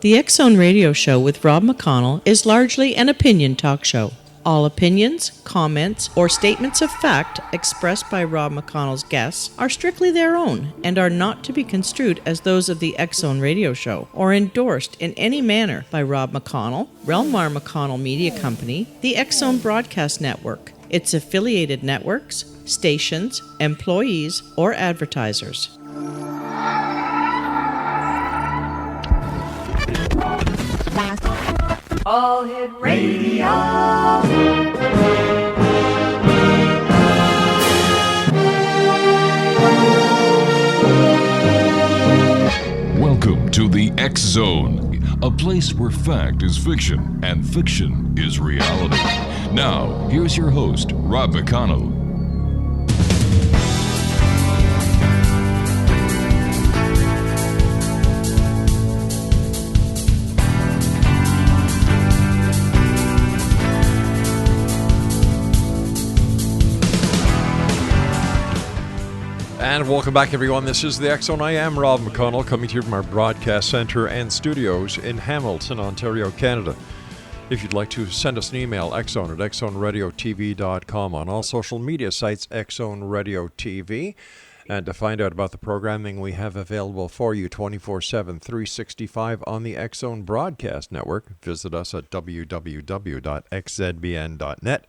The X-Zone Radio Show with Rob McConnell is largely an opinion talk show. All opinions, comments, or statements of fact expressed by Rob McConnell's guests are strictly their own and are not to be construed as those of the X-Zone Radio Show or endorsed in any manner by Rob McConnell, REL-MAR McConnell Media Company, the X-Zone Broadcast Network, its affiliated networks, stations, employees, or advertisers. All Hit Radio. Welcome to the X-Zone, a place where fact is fiction and fiction is reality. Now, here's your host, Rob McConnell. And welcome back, everyone. This is the X-Zone. I am Rob McConnell, coming to you from our broadcast center and studios in Hamilton, Ontario, Canada. If you'd like to send us an email, X-Zone at xzoneradiotv.com. On all social media sites, X-Zone Radio TV. And to find out about the programming we have available for you 24/7, 365 on the X-Zone Broadcast Network, visit us at www.xzbn.net.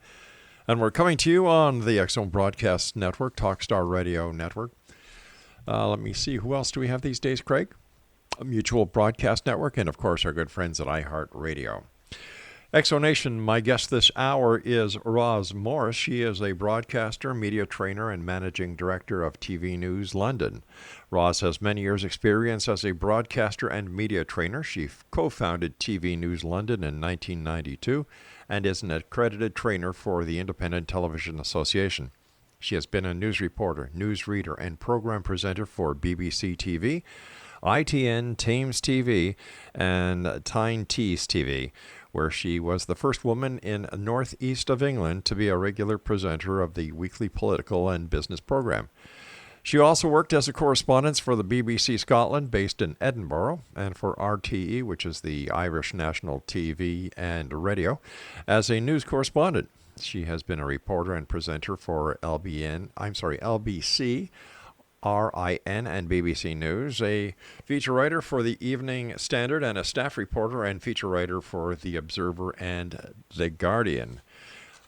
And we're coming to you on the X-Zone Broadcast Network, Talkstar Radio Network. Let me see, who else do we have these days, Craig? A Mutual Broadcast Network, and of course our good friends at iHeartRadio. Exonation, my guest this hour is Roz Morris. She is a broadcaster, media trainer, and managing director of TV News London. Roz has many years' experience as a broadcaster and media trainer. She co-founded TV News London in 1992 and is an accredited trainer for the Independent Television Association. She has been a news reporter, news reader, and program presenter for BBC TV, ITN, Thames TV, and Tyne Tees TV, where she was the first woman in northeast of England to be a regular presenter of the weekly political and business program. She also worked as a correspondent for the BBC Scotland, based in Edinburgh, and for RTE, which is the Irish National TV and Radio, as a news correspondent. She has been a reporter and presenter for LBC, RIN, and BBC News, a feature writer for the Evening Standard, and a staff reporter and feature writer for The Observer and The Guardian.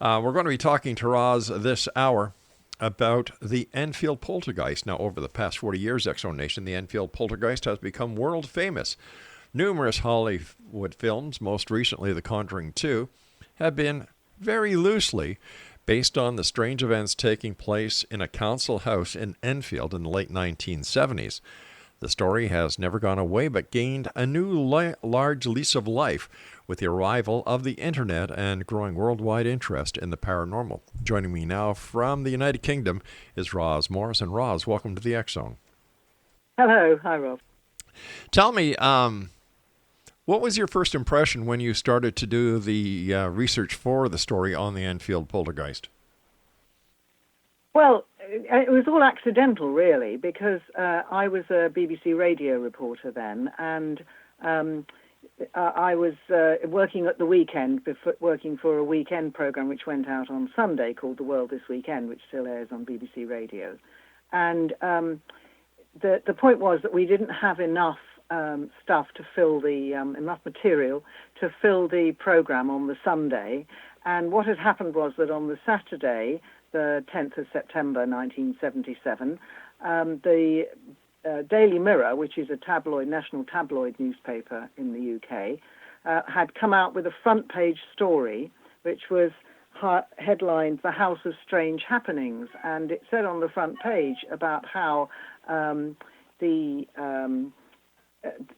We're going to be talking to Roz this hour about the Enfield Poltergeist. Now, over the past 40 years, X-Zone Nation, the Enfield Poltergeist has become world famous. Numerous Hollywood films, most recently The Conjuring 2, have been very loosely based on the strange events taking place in a council house in Enfield in the late 1970s. The story has never gone away, but gained a new large lease of life with the arrival of the internet and growing worldwide interest in the paranormal. Joining me now from the United Kingdom is Roz Morris. And Roz, welcome to the X-Zone. Hello. Hi, Rob. Tell me, what was your first impression when you started to do the research for the story on the Enfield Poltergeist? Well, it was all accidental, really, because I was a BBC radio reporter then, and I was working at the weekend, working for a weekend program which went out on Sunday called The World This Weekend, which still airs on BBC Radio. And the point was that we didn't have enough stuff to fill enough material to fill the program on the Sunday. And what had happened was that on the Saturday, the 10th of September 1977, the Daily Mirror, which is a national tabloid newspaper in the UK, had come out with a front page story which was headlined "The House of Strange Happenings," and it said on the front page about how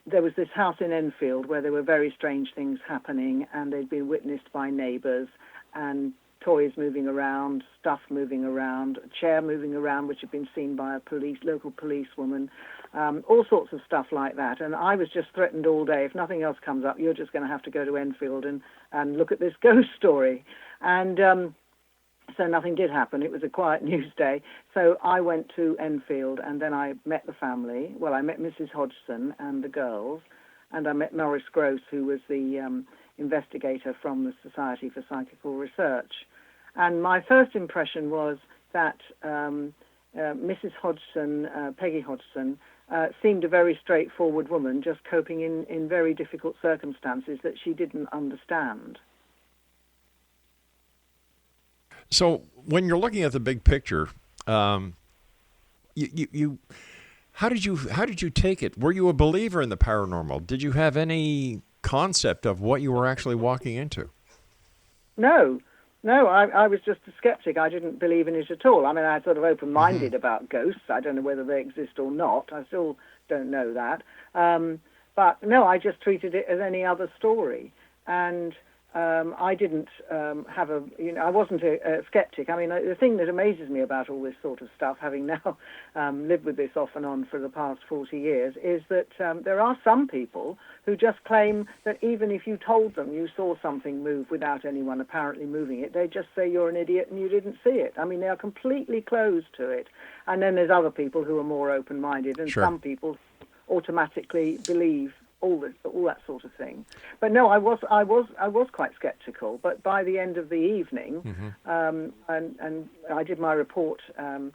there was this house in Enfield where there were very strange things happening, and they'd been witnessed by neighbours, and toys moving around, stuff moving around, a chair moving around, which had been seen by a local policewoman, all sorts of stuff like that. And I was just threatened all day, if nothing else comes up, you're just going to have to go to Enfield and look at this ghost story. And so nothing did happen. It was a quiet news day. So I went to Enfield, and then I met the family. Well, I met Mrs. Hodgson and the girls, and I met Maurice Grosse, who was the investigator from the Society for Psychical Research. And my first impression was that Mrs. Hodgson, Peggy Hodgson, seemed a very straightforward woman, just coping in very difficult circumstances that she didn't understand. So when you're looking at the big picture, you how did you take it? Were you a believer in the paranormal? Did you have any concept of what you were actually walking into? No, I was just a skeptic. I didn't believe in it at all. I mean, I was sort of open-minded about ghosts. I don't know whether they exist or not. I still don't know that. But no, I just treated it as any other story. And I didn't have I wasn't a skeptic. I mean, the thing that amazes me about all this sort of stuff, having now lived with this off and on for the past 40 years, is that there are some people who just claim that even if you told them you saw something move without anyone apparently moving it, they just say you're an idiot and you didn't see it. I mean, they are completely closed to it. And then there's other people who are more open-minded, and Sure. some people automatically believe all that sort of thing. But no, I was quite sceptical. But by the end of the evening, and I did my report in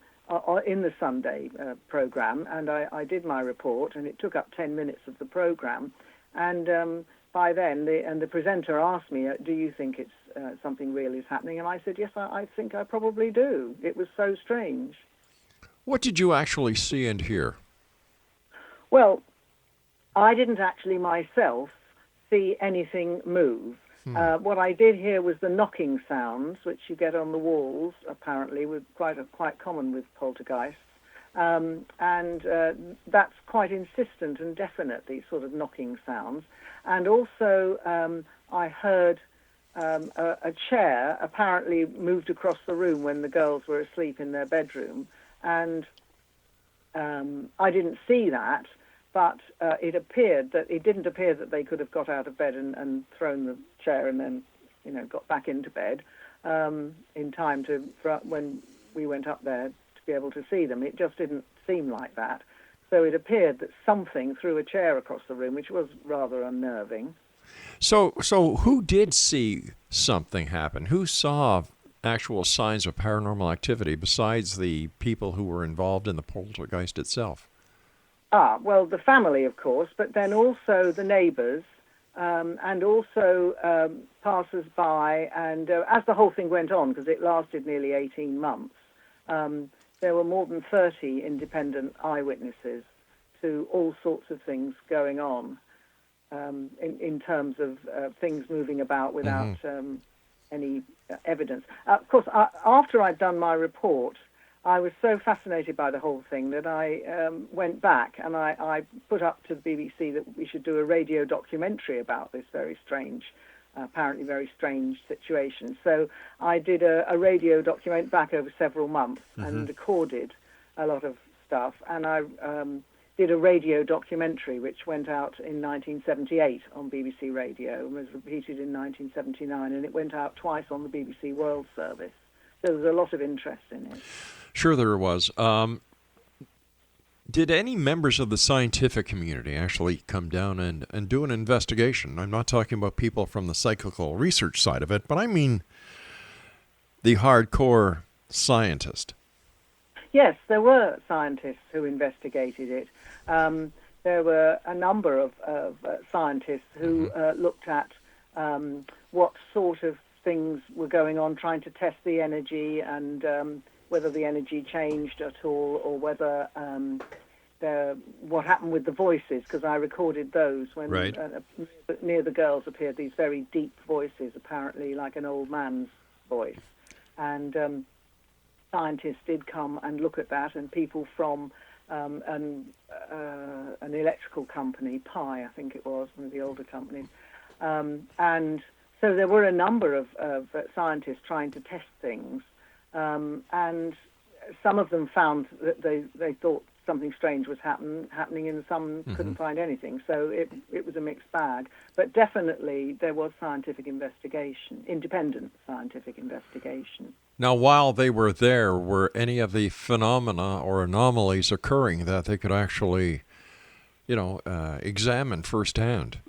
the Sunday program, and I did my report, and it took up 10 minutes of the program. And by then, the presenter asked me, "Do you think it's something real is happening?" And I said, "Yes, I think I probably do." It was so strange. What did you actually see and hear? Well, I didn't actually myself see anything move. What I did hear was the knocking sounds, which you get on the walls, apparently, with quite common with poltergeists. And that's quite insistent and definite, these sort of knocking sounds. And also I heard a chair apparently moved across the room when the girls were asleep in their bedroom. And I didn't see that. But it didn't appear that they could have got out of bed and thrown the chair and then, got back into bed in time for when we went up there to be able to see them. It just didn't seem like that. So it appeared that something threw a chair across the room, which was rather unnerving. So who did see something happen? Who saw actual signs of paranormal activity besides the people who were involved in the poltergeist itself? Well, the family, of course, but then also the neighbours and also passers-by. And as the whole thing went on, because it lasted nearly 18 months, there were more than 30 independent eyewitnesses to all sorts of things going on in terms of things moving about without any evidence. Of course, after I'd done my report, I was so fascinated by the whole thing that I went back and I put up to the BBC that we should do a radio documentary about this apparently very strange situation. So I did a radio document back over several months and recorded a lot of stuff. And I did a radio documentary which went out in 1978 on BBC Radio and was repeated in 1979. And it went out twice on the BBC World Service. So there was a lot of interest in it. Sure there was. Did any members of the scientific community actually come down and do an investigation? I'm not talking about people from the psychical research side of it, but I mean the hardcore scientist. Yes, there were scientists who investigated it. There were a number of scientists who looked at what sort of things were going on, trying to test the energy and whether the energy changed at all, or whether what happened with the voices, because I recorded those when near the girls appeared these very deep voices, apparently like an old man's voice. And scientists did come and look at that, and people from an electrical company, Pi, I think it was, one of the older companies, and so there were a number of scientists trying to test things, and some of them found that they thought something strange was happening, and some couldn't find anything. So it was a mixed bag. But definitely there was scientific investigation, independent scientific investigation. Now, while they were there, were any of the phenomena or anomalies occurring that they could actually examine firsthand?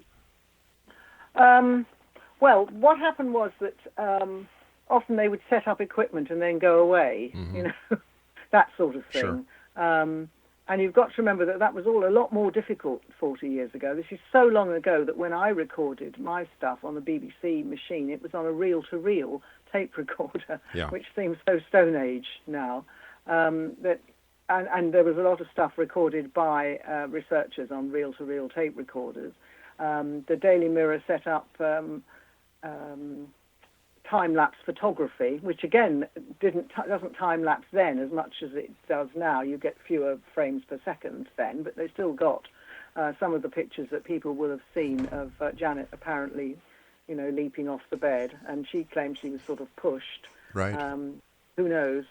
Well, what happened was that often they would set up equipment and then go away, that sort of thing. Sure. And you've got to remember that was all a lot more difficult 40 years ago. This is so long ago that when I recorded my stuff on the BBC machine, it was on a reel-to-reel tape recorder, which seems so Stone Age now. And there was a lot of stuff recorded by researchers on reel-to-reel tape recorders. The Daily Mirror set up time-lapse photography, which again doesn't time-lapse then as much as it does now. You get fewer frames per second then, but they still got some of the pictures that people will have seen of Janet apparently, leaping off the bed, and she claimed she was sort of pushed. Right. Who knows?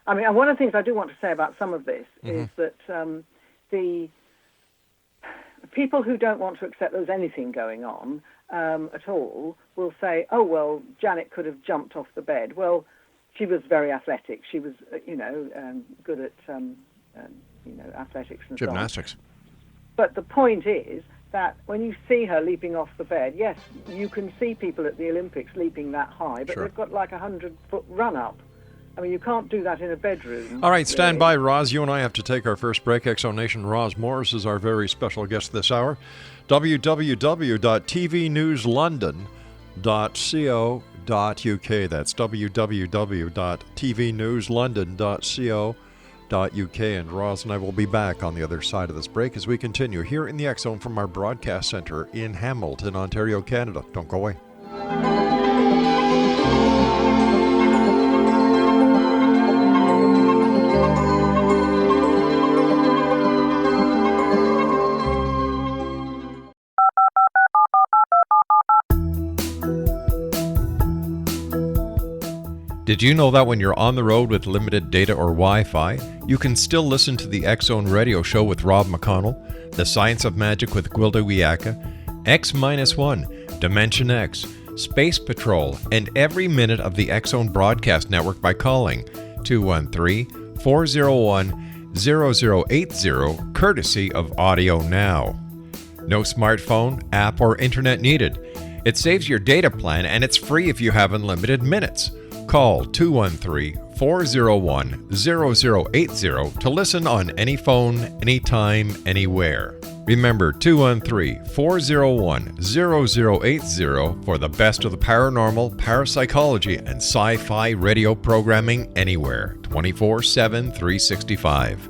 I mean, and one of the things I do want to say about some of this is that the people who don't want to accept there's anything going on at all will say, oh, well, Janet could have jumped off the bed. Well, she was very athletic. She was, good at, athletics and gymnastics. So on. But the point is that when you see her leaping off the bed, yes, you can see people at the Olympics leaping that high, but they've got like a 100-foot run-up. I mean, you can't do that in a bedroom. All right, stand by, Roz. You and I have to take our first break. Exo Nation, Roz Morris is our very special guest this hour. www.tvnewslondon.co.uk. That's www.tvnewslondon.co.uk. And Roz and I will be back on the other side of this break as we continue here in the X Zone from our broadcast center in Hamilton, Ontario, Canada. Don't go away. Did you know that when you're on the road with limited data or Wi-Fi, you can still listen to the X-Zone radio show with Rob McConnell, The Science of Magic with Gwilda Wiyaka, X-1, Dimension X, Space Patrol, and every minute of the X-Zone broadcast network by calling 213-401-0080, courtesy of Audio Now. No smartphone, app, or internet needed. It saves your data plan and it's free if you have unlimited minutes. Call 213-401-0080 to listen on any phone, anytime, anywhere. Remember 213-401-0080 for the best of the paranormal, parapsychology, and sci-fi radio programming anywhere, 24/7, 365.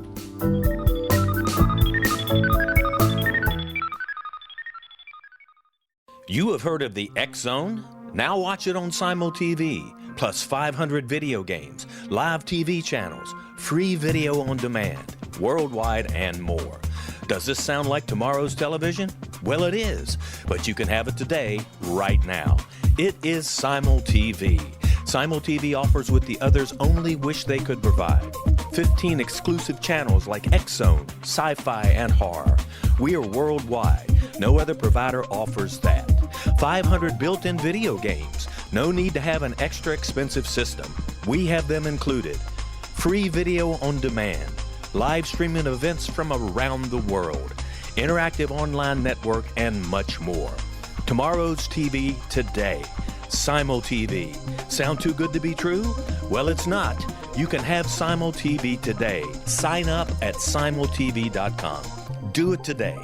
You have heard of the X Zone? Now watch it on Simul TV. Plus 500 video games, live TV channels, free video on demand, worldwide, and more. Does this sound like tomorrow's television? Well, it is, but you can have it today, right now. It is Simul TV. Simul TV offers what the others only wish they could provide. 15 exclusive channels like X Zone, sci-fi, and horror. We are worldwide. No other provider offers that. 500 built-in video games. No need to have an extra expensive system. We have them included. Free video on demand. Live streaming events from around the world. Interactive online network and much more. Tomorrow's TV today. Simul TV. Sound too good to be true? Well, it's not. You can have Simul TV today. Sign up at simultv.com. Do it today.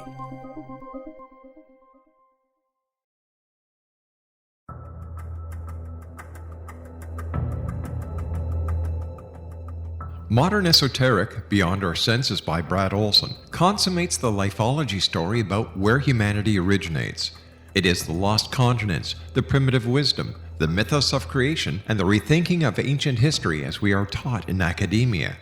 Modern Esoteric, Beyond Our Senses by Brad Olson, consummates the lifology story about where humanity originates. It is the lost continents, the primitive wisdom, the mythos of creation, and the rethinking of ancient history as we are taught in academia.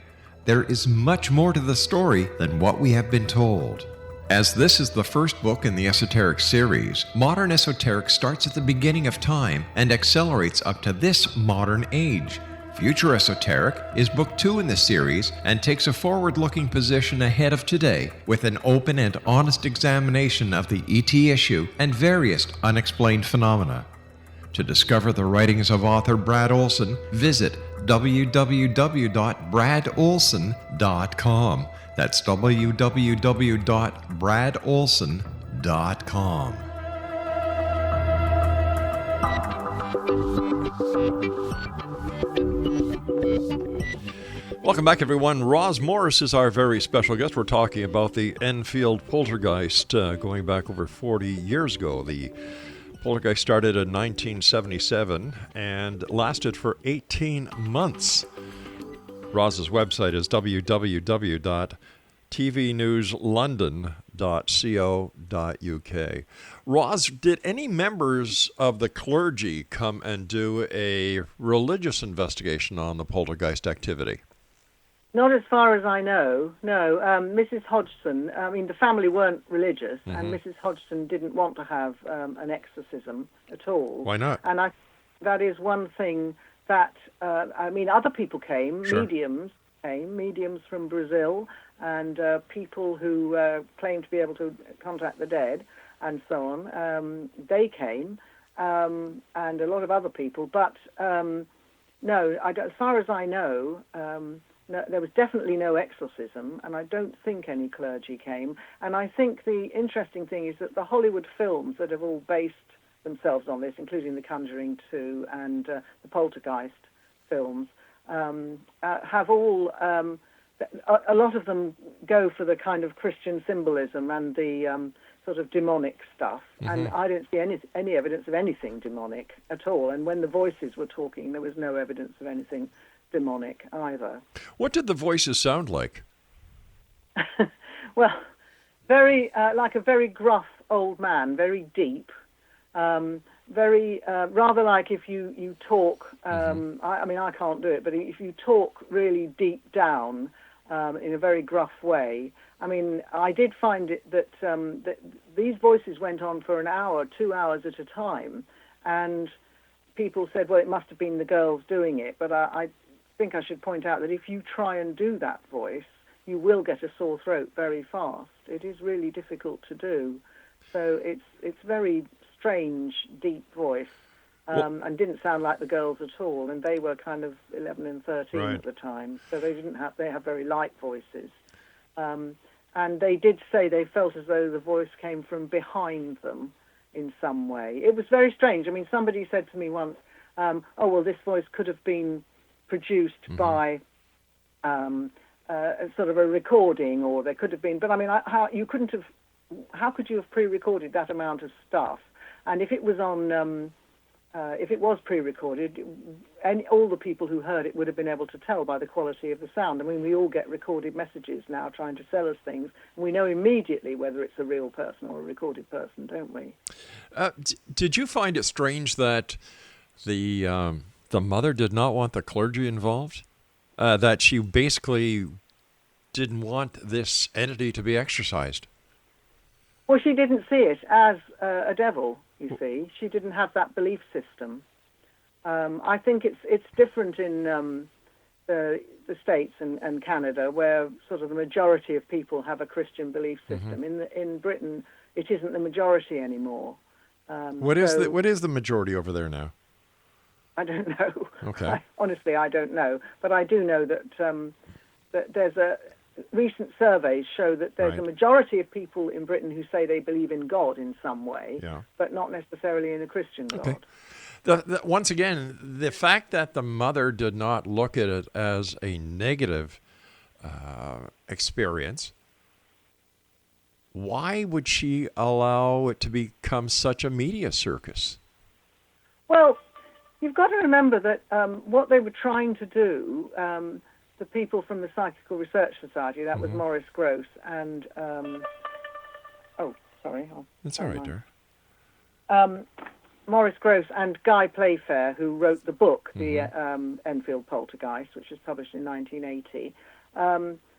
There is much more to the story than what we have been told. As this is the first book in the Esoteric series, Modern Esoteric starts at the beginning of time and accelerates up to this modern age. Future Esoteric is book 2 in the series and takes a forward-looking position ahead of today with an open and honest examination of the ET issue and various unexplained phenomena. To discover the writings of author Brad Olson, visit www.bradolson.com. That's www.bradolson.com. Welcome back, everyone. Roz Morris is our very special guest. We're talking about the Enfield Poltergeist going back over 40 years ago. The Poltergeist started in 1977 and lasted for 18 months. Roz's website is www.tvnewslondon.co.uk. Roz, did any members of the clergy come and do a religious investigation on the poltergeist activity? Not as far as I know, no. Mrs. Hodgson, I mean, the family weren't religious, and Mrs. Hodgson didn't want to have an exorcism at all. Why not? And that is one thing that, other people came, Sure. mediums from Brazil, and people who claimed to be able to contact the dead, and so on. They came, and a lot of other people. But, no, as far as I know... No, there was definitely no exorcism, and I don't think any clergy came. And I think the interesting thing is that the Hollywood films that have all based themselves on this, including The Conjuring 2 and the Poltergeist films, have all, a lot of them go for the kind of Christian symbolism and the sort of demonic stuff. And I don't see any evidence of anything demonic at all. And when the voices were talking, there was no evidence of anything demonic either. What did the voices sound like? Well, very like a very gruff old man, very deep, very rather like if you talk. I can't do it, but if you talk really deep down in a very gruff way. I mean, I did find it that these voices went on for an hour, 2 hours at a time, and people said, well, it must have been the girls doing it, but I think I should point out that if you try and do that voice, you will get a sore throat very fast. It is really difficult to do. So it's very strange, deep voice, and didn't sound like the girls at all. And they were kind of 11 and 13 Right. at the time, so they have very light voices. And they did say they felt as though the voice came from behind them in some way. It was very strange. I mean, somebody said to me once, this voice could have been produced by sort of a recording, or there could have been, but I mean, how could you have pre-recorded that amount of stuff? And if it was on, if it was pre-recorded, all the people who heard it would have been able to tell by the quality of the sound. I mean, we all get recorded messages now trying to sell us things, and we know immediately whether it's a real person or a recorded person, don't we? Did you find it strange that the mother did not want the clergy involved? That she basically didn't want this entity to be exorcised? Well, she didn't see it as a devil, you see. She didn't have that belief system. I think it's different in the States and Canada, where sort of the majority of people have a Christian belief system. In Britain, it isn't the majority anymore. What is the majority over there now? I don't know. Okay. Honestly, I don't know. But I do know that that there's recent surveys show that there's a majority of people in Britain who say they believe in God in some way, but not necessarily in a Christian God. Once again, the fact that the mother did not look at it as a negative experience, why would she allow it to become such a media circus? Well, you've got to remember that what they were trying to do, the people from the Psychical Research Society, that was Maurice Grosse and... That's all right, dear. Maurice Grosse and Guy Playfair, who wrote the book, the Enfield Poltergeist, which was published in 1980.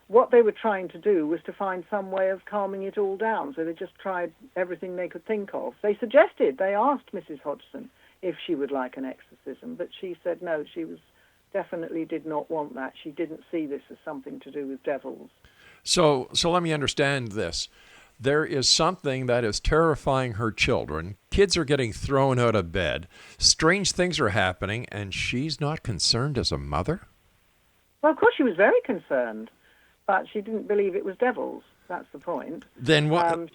What they were trying to do was to find some way of calming it all down, so they just tried everything they could think of. They asked Mrs. Hodgson if she would like an exorcism, but she said no, she definitely did not want that. She didn't see this as something to do with devils. So let me understand this. There is something that is terrifying her children. Kids are getting thrown out of bed. Strange things are happening, and she's not concerned as a mother? Well, of course she was very concerned. but she didn't believe it was devils. That's the point. Then what?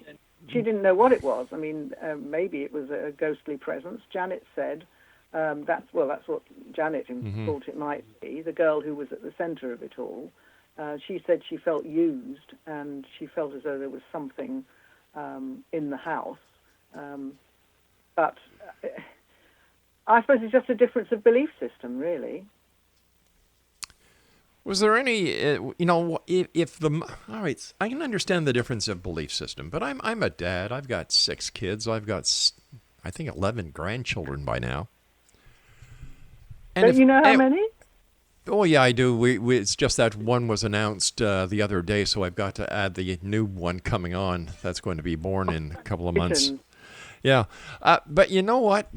She didn't know what it was. I mean, maybe it was a ghostly presence. Janet said that's what Janet thought it might be. The girl who was at the centre of it all. She said she felt used, and she felt as though there was something in the house. But I suppose it's just a difference of belief system, really. Was there any, if the, all right, I can understand the difference of belief system, but I'm a dad. I've got 6 kids. I've got, I think, 11 grandchildren by now. And Don't you know how many? Oh, yeah, I do. It's just that one was announced the other day, so I've got to add the new one coming on. That's going to be born in a couple of months. Yeah. But you know what?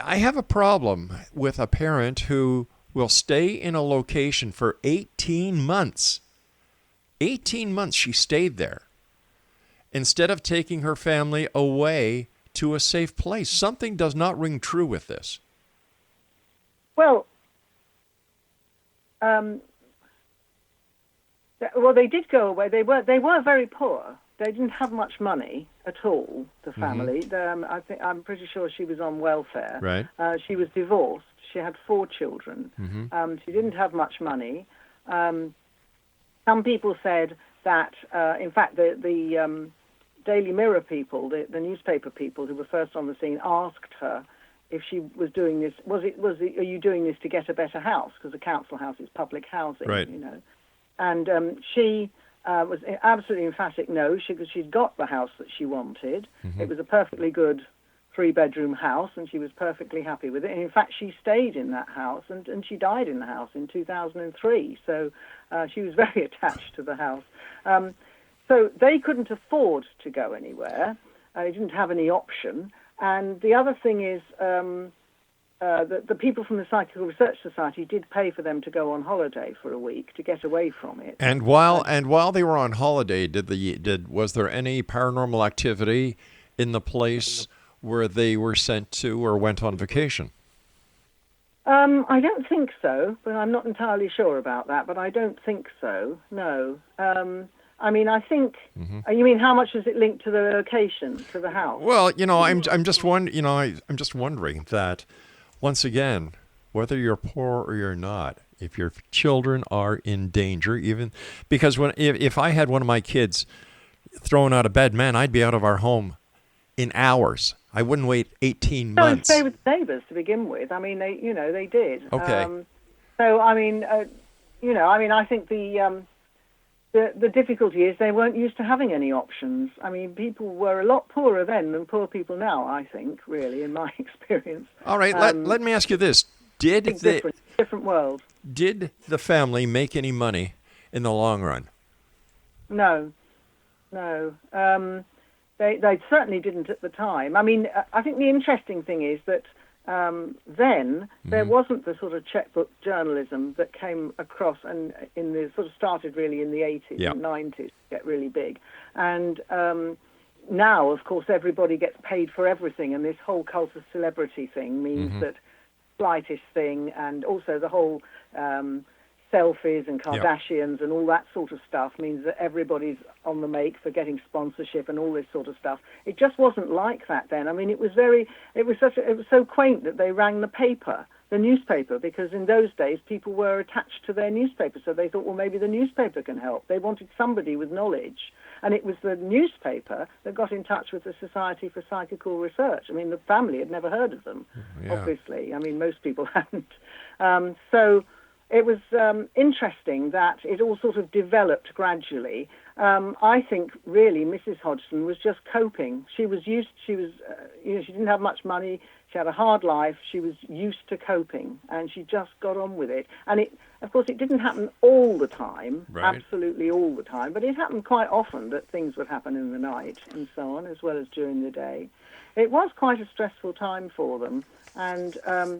I have a problem with a parent who will stay in a location for 18 months. 18 months she stayed there instead of taking her family away to a safe place. Something does not ring true with this. Well, they did go away. They were very poor. They didn't have much money at all, the family. I'm pretty sure she was on welfare. Right. She was divorced. She had 4 children. She didn't have much money. Some people said that, in fact, the Daily Mirror people, the newspaper people who were first on the scene, asked her if she was doing this. Are you doing this to get a better house? Because a council house is public housing, right. And she was absolutely emphatic no, because she'd got the house that she wanted. It was a perfectly good 3-bedroom house, and she was perfectly happy with it. And in fact, she stayed in that house, and she died in the house in 2003. So she was very attached to the house. So they couldn't afford to go anywhere. They didn't have any option. And the other thing is the people from the Psychical Research Society did pay for them to go on holiday for a week to get away from it. And while they were on holiday, was there any paranormal activity in the place where they were sent to or went on vacation? I don't think so, but I'm not entirely sure about that. But I don't think so. No. I mean, I think. You mean how much is it linked to the location, to the house? Well, I'm just wondering that, once again, whether you're poor or you're not, if your children are in danger, even because if I had one of my kids thrown out of bed, man, I'd be out of our home in hours. I wouldn't wait 18 months. Stay with neighbours to begin with. I mean, they did. Okay. So I mean, I think the difficulty is they weren't used to having any options. I mean, people were a lot poorer then than poor people now, I think, really, in my experience. All right, let me ask you this. Different world. Did the family make any money in the long run? No. They certainly didn't at the time. I mean, I think the interesting thing is that then there wasn't the sort of checkbook journalism that came across and sort of started really in the 80s and 90s to get really big. And now, of course, everybody gets paid for everything, and this whole cult of celebrity thing means that slightest thing, and also the whole selfies and Kardashians and all that sort of stuff means that everybody's on the make for getting sponsorship and all this sort of stuff. It just wasn't like that then. I mean, it was so quaint that they rang the newspaper, because in those days people were attached to their newspaper, so they thought, well, maybe the newspaper can help. They wanted somebody with knowledge, and it was the newspaper that got in touch with the Society for Psychical Research. I mean, the family had never heard of them, obviously. I mean, most people hadn't. So it was interesting that it all sort of developed gradually. I think really Mrs. Hodgson was just coping. She didn't have much money. She had a hard life. She was used to coping, and she just got on with it. And of course, it didn't happen all the time, absolutely all the time, but it happened quite often that things would happen in the night and so on, as well as during the day. It was quite a stressful time for them, and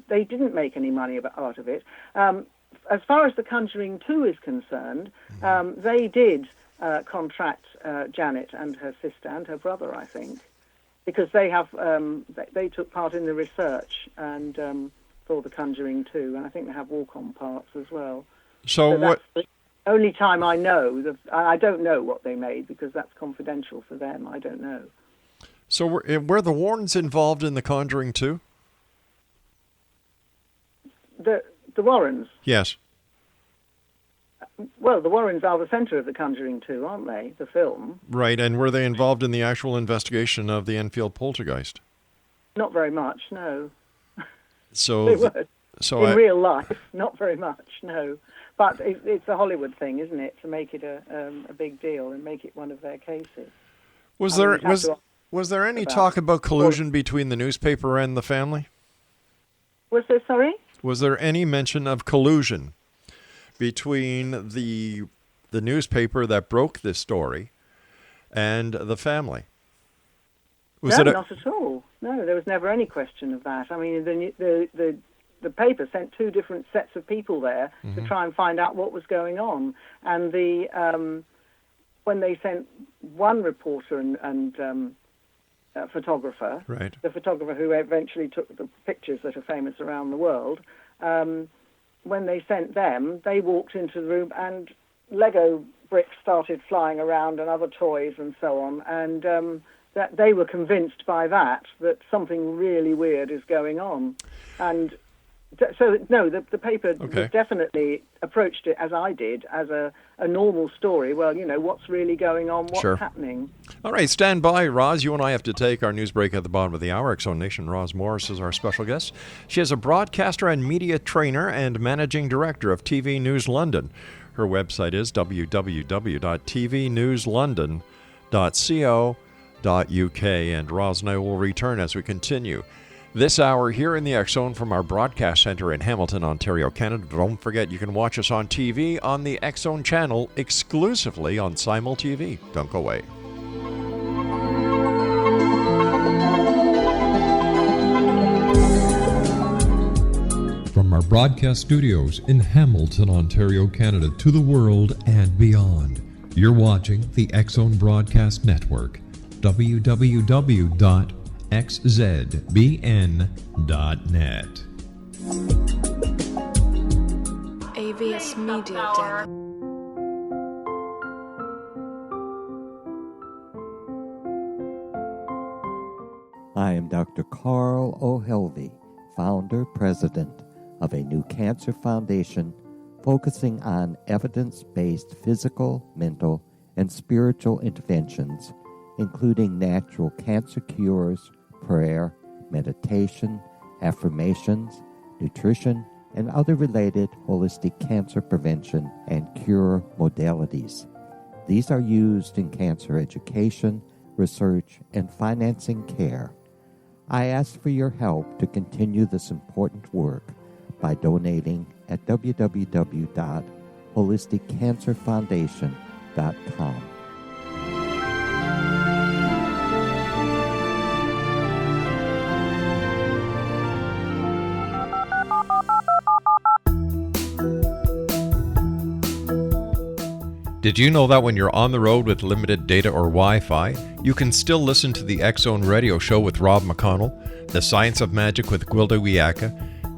they didn't make any money out of it. As far as The Conjuring 2 is concerned, they did contract Janet and her sister and her brother, I think, because they took part in the research and for The Conjuring 2, and I think they have walk-on parts as well. So Only time I know, I don't know what they made because that's confidential for them. I don't know. So were the Warrens involved in The Conjuring too? The Warrens? Yes. Well, the Warrens are the centre of The Conjuring 2, aren't they? The film. Right, and were they involved in the actual investigation of the Enfield Poltergeist? Not very much, no. So They were. So in real life, not very much, no. But it's a Hollywood thing, isn't it, to make it a big deal and make it one of their cases. Was there any talk about collusion between the newspaper and the family? Was there, sorry? Was there any mention of collusion between the newspaper that broke this story and the family? Not at all. No, there was never any question of that. I mean, the paper sent two different sets of people there to try and find out what was going on. And when they sent one reporter and photographer, right, the photographer who eventually took the pictures that are famous around the world, when they sent them, they walked into the room and Lego bricks started flying around and other toys and so on. And that they were convinced by that something really weird is going on. And so, no, the paper definitely approached it, as I did, as a normal story. Well, what's really going on, what's happening. All right, stand by, Roz. You and I have to take our news break at the bottom of the hour. X-Zone Nation, Roz Morris is our special guest. She is a broadcaster and media trainer and managing director of TV News London. Her website is www.tvnewslondon.co.uk, and Roz and I will return as we continue this hour here in the X-Zone from our broadcast center in Hamilton, Ontario, Canada. Don't forget, you can watch us on TV on the X-Zone channel exclusively on Simul TV. Don't go away. From our broadcast studios in Hamilton, Ontario, Canada, to the world and beyond, you're watching the X-Zone Broadcast Network. www.xzbn.net. AVS Media Den. I am Dr. Carl O'Helvey, founder, president of a new cancer foundation focusing on evidence-based physical, mental, and spiritual interventions, including natural cancer cures, prayer, meditation, affirmations, nutrition, and other related holistic cancer prevention and cure modalities. These are used in cancer education, research, and financing care. I ask for your help to continue this important work by donating at www.holisticcancerfoundation.com. Did you know that when you're on the road with limited data or Wi-Fi, you can still listen to the X-Zone radio show with Rob McConnell, The Science of Magic with Gwilda Wiyaka,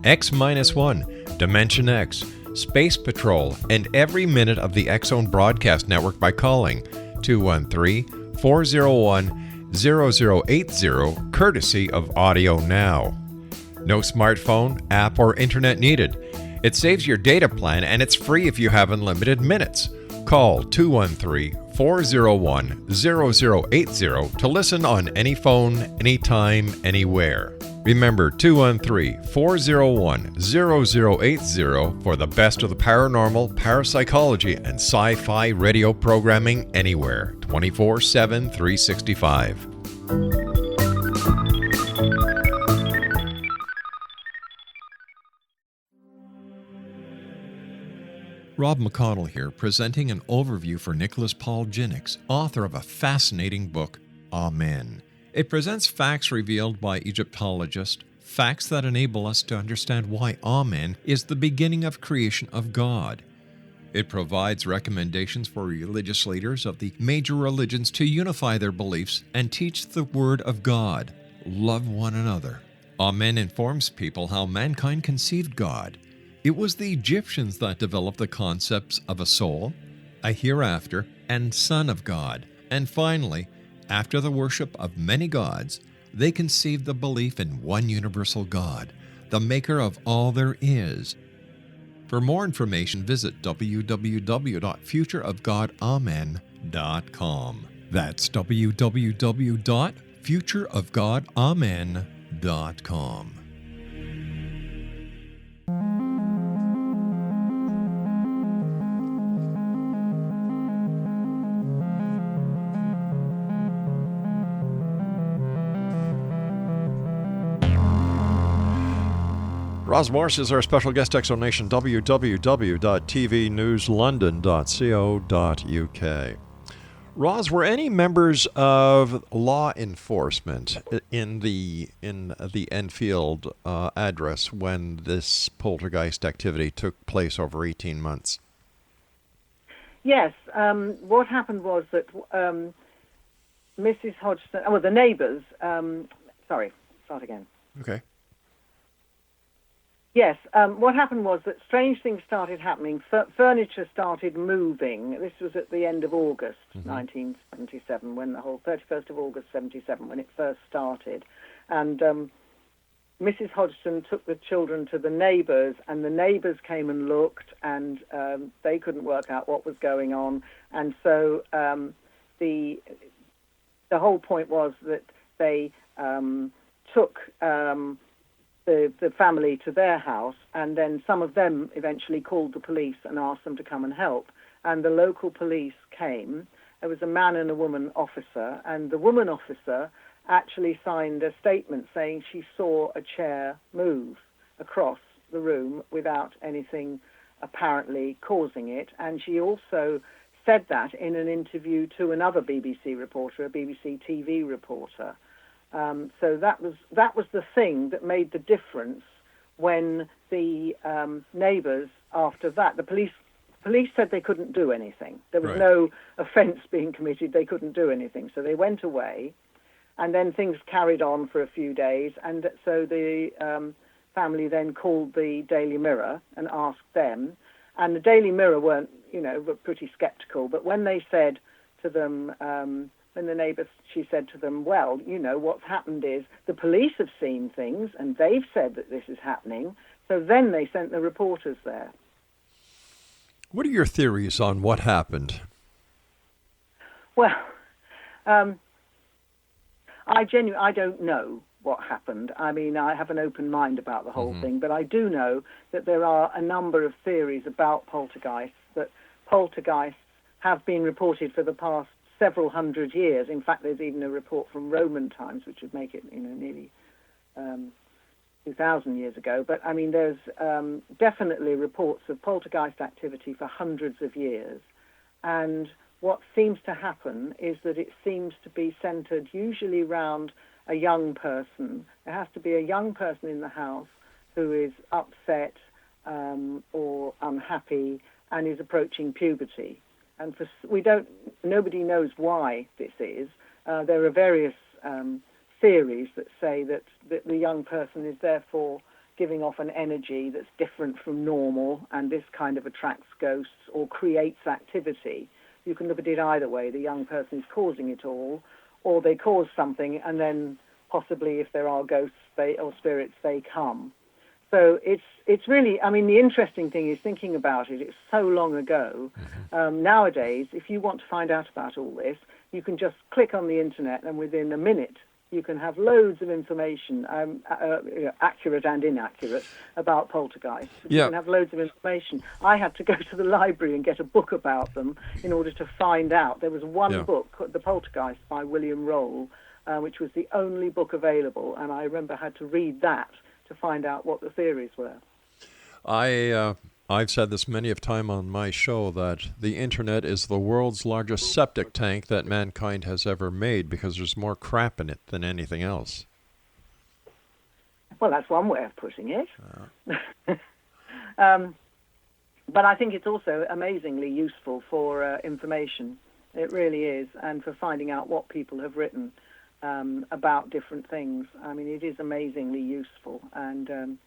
X-1, Dimension X, Space Patrol, and every minute of the X-Zone broadcast network by calling 213-401-0080, courtesy of Audio Now. No smartphone, app, or internet needed. It saves your data plan and it's free if you have unlimited minutes. Call 213-401-0080 to listen on any phone, anytime, anywhere. Remember 213-401-0080 for the best of the paranormal, parapsychology, and sci-fi radio programming anywhere, 24/7, 365. Rob McConnell here, presenting an overview for Nicholas Paul Jennings, author of a fascinating book, Amen. It presents facts revealed by Egyptologists, facts that enable us to understand why Amen is the beginning of creation of God. It provides recommendations for religious leaders of the major religions to unify their beliefs and teach the Word of God. Love one another. Amen informs people how mankind conceived God. It was the Egyptians that developed the concepts of a soul, a hereafter, and Son of God. And finally, after the worship of many gods, they conceived the belief in one universal God, the maker of all there is. For more information, visit www.futureofgodamen.com. That's www.futureofgodamen.com. Roz Morris is our special guest, Exonation, www.tvnewslondon.co.uk. Roz, were any members of law enforcement in the Enfield address when this poltergeist activity took place over 18 months? Yes. What happened was that Mrs. Hodgson, the neighbours, sorry, start again. Okay. Yes, what happened was that strange things started happening. Furniture started moving. This was at the end of August 1977, when the whole 31st of August 77, when it first started. And Mrs. Hodgson took the children to the neighbours, and the neighbours came and looked, and they couldn't work out what was going on. And so the whole point was that they took the family to their house, and then some of them eventually called the police and asked them to come and help. And the local police came. There was a man and a woman officer, and the woman officer actually signed a statement saying she saw a chair move across the room without anything apparently causing it. And she also said that in an interview to another BBC reporter, a BBC TV reporter. So that was the thing that made the difference when the neighbours, after that, the police said they couldn't do anything. There was no offence being committed. They couldn't do anything. So they went away, and then things carried on for a few days. And so the family then called the Daily Mirror and asked them. And the Daily Mirror were pretty sceptical. But when they said to them, when the neighbour, she said to them, well, what's happened is the police have seen things and they've said that this is happening. So then they sent the reporters there. What are your theories on what happened? Well, I don't know what happened. I mean, I have an open mind about the whole thing, but I do know that there are a number of theories about poltergeists, that poltergeists have been reported for the past several hundred years. In fact, there's even a report from Roman times, which would make it, nearly 2,000 years ago. But I mean, there's definitely reports of poltergeist activity for hundreds of years. And what seems to happen is that it seems to be centered usually around a young person. There has to be a young person in the house who is upset or unhappy and is approaching puberty. And nobody knows why this is. There are various theories that say that the young person is therefore giving off an energy that's different from normal, and this kind of attracts ghosts or creates activity. You can look at it either way. The young person is causing it all, or they cause something, and then possibly if there are ghosts or spirits, they come. So it's really, I mean, the interesting thing is thinking about it. It's so long ago. Nowadays, if you want to find out about all this, you can just click on the internet, and within a minute, you can have loads of information, accurate and inaccurate, about poltergeists. You can have loads of information. I had to go to the library and get a book about them in order to find out. There was one book, The Poltergeist by William Roll, which was the only book available, and I remember I had to read that to find out what the theories were. I've said this many a time on my show that the internet is the world's largest septic tank that mankind has ever made, because there's more crap in it than anything else. Well, that's one way of putting it. But I think it's also amazingly useful for information. It really is, and for finding out what people have written about different things. I mean, it is amazingly useful, and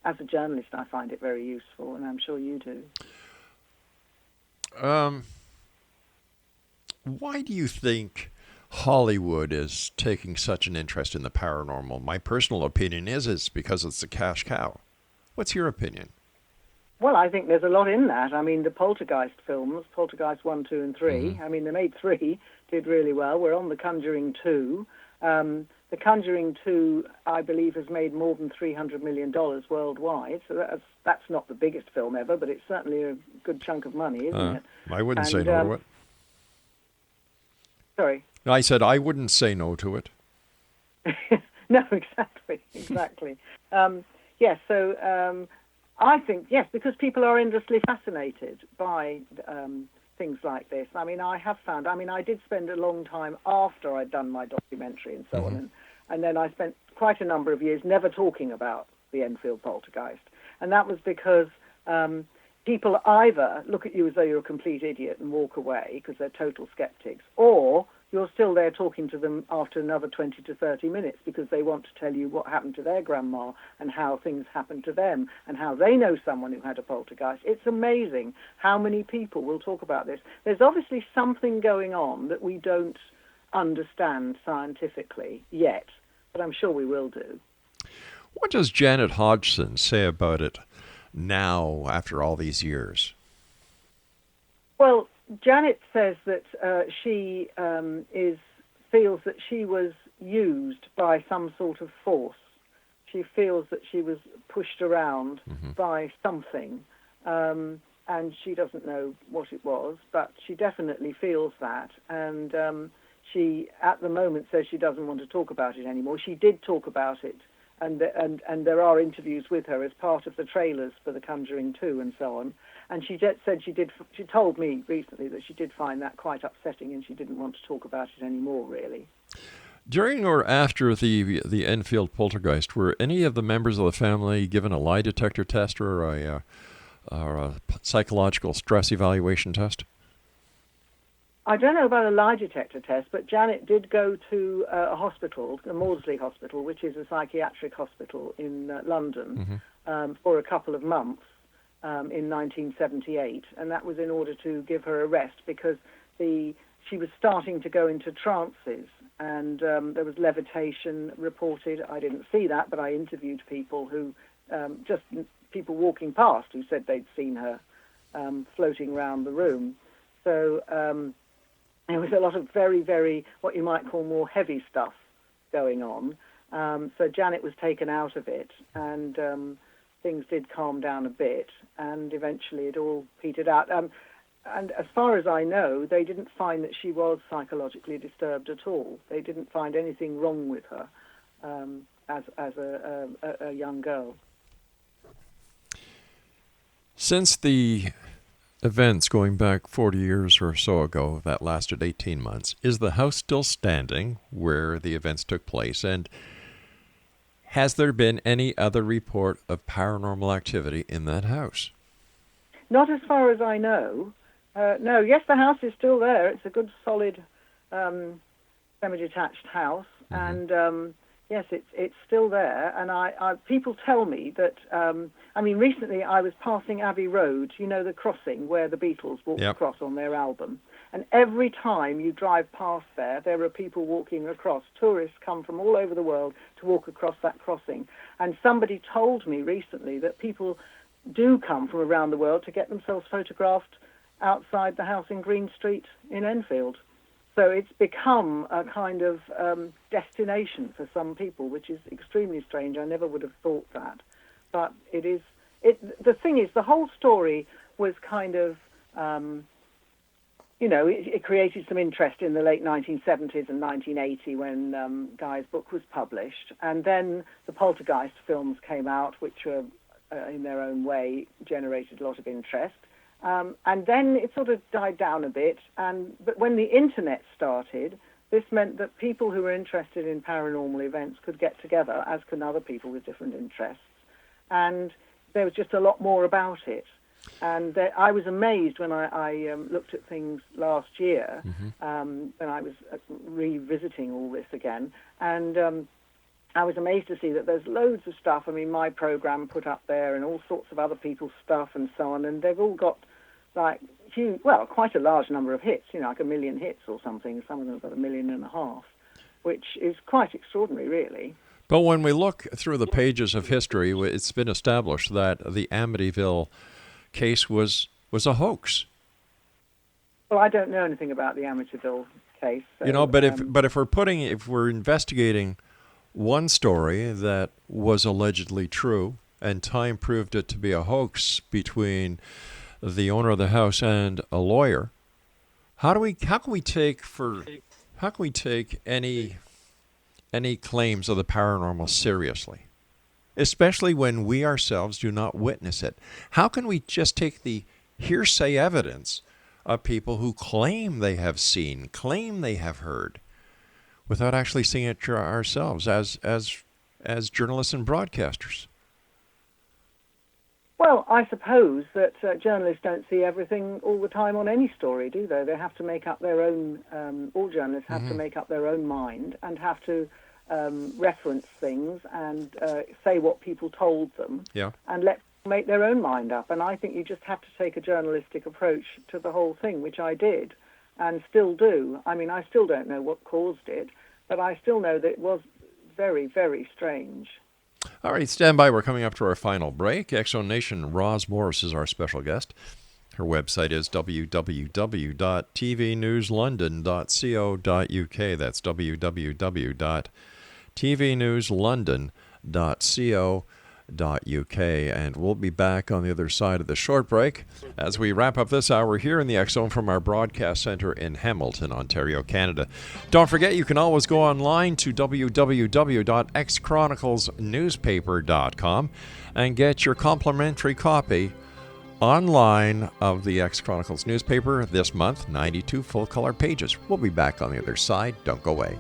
as a journalist, I find it very useful, and I'm sure you do. Why do you think Hollywood is taking such an interest in the paranormal? My personal opinion is because it's a cash cow. What's your opinion? Well, I think there's a lot in that. I mean, the Poltergeist films, Poltergeist 1, 2, and 3, I mean, they made 3, did really well. We're on The Conjuring 2. The Conjuring 2, I believe, has made more than $300 million worldwide. So that's not the biggest film ever, but it's certainly a good chunk of money, isn't it? I wouldn't say no to it. Sorry? I said I wouldn't say no to it. No, exactly. Yes, so I think, yes, because people are endlessly fascinated by things like this. I mean, I did spend a long time after I'd done my documentary and so on, and then I spent quite a number of years never talking about the Enfield Poltergeist. And that was because people either look at you as though you're a complete idiot and walk away because they're total skeptics, or you're still there talking to them after another 20 to 30 minutes because they want to tell you what happened to their grandma and how things happened to them and how they know someone who had a poltergeist. It's amazing how many people will talk about this. There's obviously something going on that we don't understand scientifically yet, but I'm sure we will do. What does Janet Hodgson say about it now after all these years? Well, Janet says that she feels that she was used by some sort of force. She feels that she was pushed around by something, and she doesn't know what it was, but she definitely feels that. And she, at the moment, says she doesn't want to talk about it anymore. She did talk about it, and there are interviews with her as part of the trailers for The Conjuring 2 and so on. And she said she told me recently that she did find that quite upsetting and she didn't want to talk about it anymore, really. During or after the Enfield Poltergeist, were any of the members of the family given a lie detector test or a psychological stress evaluation test? I don't know about a lie detector test, but Janet did go to a hospital, the Maudsley Hospital, which is a psychiatric hospital in London, for a couple of months. In 1978, and that was in order to give her a rest because she was starting to go into trances, and there was levitation reported. I didn't see that, but I interviewed people who, just people walking past, who said they'd seen her floating around the room. So there was a lot of very, very, what you might call more heavy stuff going on. So Janet was taken out of it, and things did calm down a bit, and eventually it all petered out. And as far as I know, they didn't find that she was psychologically disturbed at all. They didn't find anything wrong with her as a young girl. Since the events going back 40 years or so ago that lasted 18 months, is the house still standing where the events took place? And has there been any other report of paranormal activity in that house? Not as far as I know. No, yes, the house is still there. It's a good, solid, semi-detached house, and yes, it's still there. And people tell me that. Recently I was passing Abbey Road. You know, the crossing where the Beatles walked across on their album. And every time you drive past there are people walking across. Tourists come from all over the world to walk across that crossing. And somebody told me recently that people do come from around the world to get themselves photographed outside the house in Green Street in Enfield. So it's become a kind of destination for some people, which is extremely strange. I never would have thought that. But it is. The thing is, the whole story was kind of... it created some interest in the late 1970s and 1980 when Guy's book was published. And then the Poltergeist films came out, which were, in their own way, generated a lot of interest. And then it sort of died down a bit. But when the internet started, this meant that people who were interested in paranormal events could get together, as can other people with different interests. And there was just a lot more about it. And I was amazed when I looked at things last year, when I was revisiting all this again. And I was amazed to see that there's loads of stuff. I mean, my program put up there and all sorts of other people's stuff and so on, and they've all got like huge, well, quite a large number of hits, like 1 million hits or something. Some of them have got 1.5 million, which is quite extraordinary, really. But when we look through the pages of history, it's been established that the Amityville case was a hoax. Well, I don't know anything about the Amityville case. So, but if we're investigating one story that was allegedly true, and time proved it to be a hoax between the owner of the house and a lawyer, how can we take any claims of the paranormal seriously, especially when we ourselves do not witness it? How can we just take the hearsay evidence of people who claim they have seen, claim they have heard, without actually seeing it ourselves as journalists and broadcasters? Well, I suppose that journalists don't see everything all the time on any story, do they? They have to make up their own, all journalists have to make up their own mind and have to reference things and say what people told them, and let people make their own mind up. And I think you just have to take a journalistic approach to the whole thing, which I did and still do. I mean, I still don't know what caused it, but I still know that it was very, very strange. All right, stand by. We're coming up to our final break. X-Zone Nation, Roz Morris is our special guest. Her website is www.tvnewslondon.co.uk. That's www.tvnewslondon.co.uk. And we'll be back on the other side of the short break as we wrap up this hour here in the X-Zone from our broadcast center in Hamilton, Ontario, Canada. Don't forget, you can always go online to www.xchroniclesnewspaper.com and get your complimentary copy online of the X Chronicles newspaper this month, 92 full-color pages. We'll be back on the other side. Don't go away.